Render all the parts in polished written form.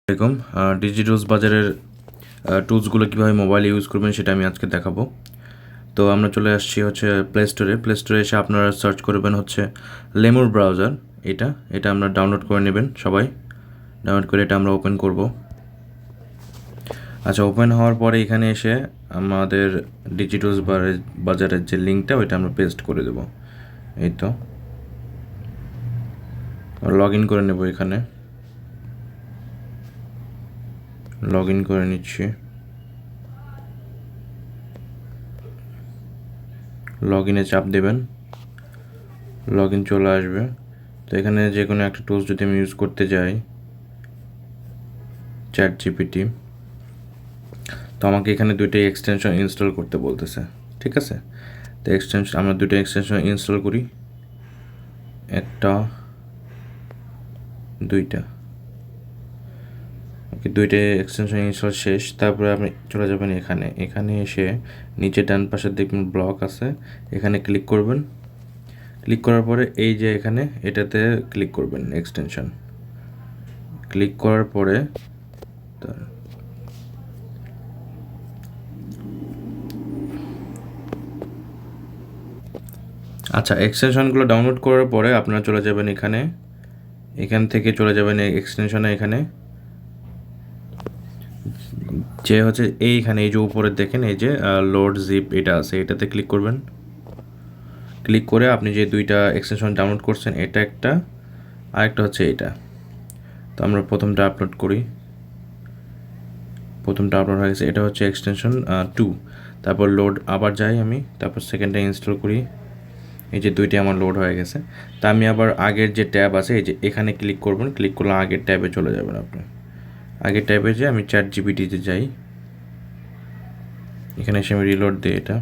আসসালামাইকুম। ডিজিটলস বাজারের টুলসগুলো কীভাবে মোবাইলে ইউজ করবেন সেটা আমি আজকে দেখাবো। তো আমরা চলে আসছি হচ্ছে প্লে স্টোরে এসে আপনারা সার্চ করবেন হচ্ছে লেমুর ব্রাউজার। এটা আমরা ডাউনলোড করে নেবেন সবাই। ডাউনলোড করে এটা আমরা ওপেন করব। আচ্ছা, ওপেন হওয়ার পরে এখানে এসে আমাদের ডিজিটলস বাজারের যে লিঙ্কটা ওইটা আমরা পেস্ট করে দেব। এই তো লগ ইন করে নেব। এখানে লগ ইন করে নিচ্ছি। লগ ইনে চাপ দেবেন, লগ ইন চলে আসবে। তো এখানে যে কোনো একটা টুলস যদি আমি ইউজ করতে যাই, চ্যাট জিপিটি, তো আমাকে এখানে দুইটাই এক্সটেনশন ইনস্টল করতে বলতেছে। ঠিক আছে, তো আমরা দুটো এক্সটেনশন ইনস্টল করি, একটা দুইটা। ওকে, দুইটাই এক্সটেনশন ইনস্টল শেষ। তারপরে আপনি চলে যাবেন এখানে এসে নিচে ডান পাশে দেখবেন ব্লক আছে, এখানে ক্লিক করবেন। ক্লিক করার পরে এই যে এখানে এটাতে ক্লিক করবেন, এক্সটেনশন ক্লিক করার পরে আচ্ছা, এক্সটেনশনগুলো ডাউনলোড করার পরে আপনারা চলে যাবেন এখান থেকে চলে যাবেন এক্সটেনশনে। এখানে যে হচ্ছে এইখানে এই যে উপরে দেখেন এই যে লোড জিপ এটা আছে, এটাতে ক্লিক করবেন। ক্লিক করে আপনি যে দুইটা এক্সটেনশন ডাউনলোড করছেন, এটা একটা, আরেকটা হচ্ছে এটা। তো আমরা প্রথমটা আপলোড করি। প্রথমটা আপলোড হয়ে গেছে, এটা হচ্ছে এক্সটেনশন 2। তারপর লোড আবার যাই আমি, তারপর সেকেন্ডটা ইনস্টল করি। এই যে দুইটি আমার লোড হয়ে গেছে। তা আমি আবার আগের যে ট্যাব আছে এই যে এখানে ক্লিক করবেন। ক্লিক করলে আগের ট্যাবে চলে যাবেন আপনি। আগের ট্যাবে যে আমি চ্যাট জিপিটিতে যাই, এখানে এসে আমি রিলোড দিই। এটা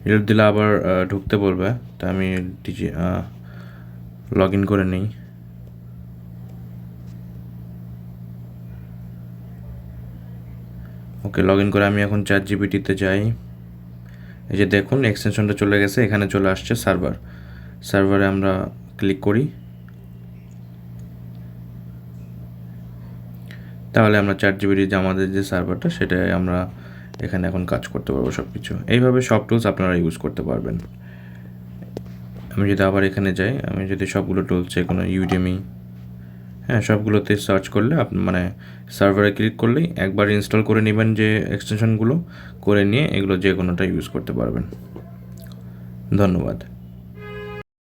রিলোড দিলে আবার ঢুকতে বলবে। তা আমি লগ ইন করে নিই। ওকে, লগ ইন করে আমি এখন চ্যাট জিপিটিতে যাই। এই যে দেখুন এক্সটেনশনটা চলে গেছে, এখানে চলে আসছে সার্ভারে আমরা ক্লিক করি। তাহলে আমরা চ্যাট জিপিটি যে আমাদের যে সার্ভারটা, সেটাই আমরা এখানে এখন কাজ করতে পারবো সব কিছু। এইভাবে সব টুলস আপনারা ইউজ করতে পারবেন। আমি যদি আবার এখানে যাই, আমি যদি সবগুলো টুলস যে কোনো ইউডেমি, হ্যাঁ, সবগুলোতে সার্চ করলে মানে সার্ভারে ক্লিক করলেই একবার ইনস্টল করে নেবেন যে এক্সটেনশনগুলো, করে নিয়ে এগুলো যে কোনোটা ইউজ করতে পারবেন। ধন্যবাদ।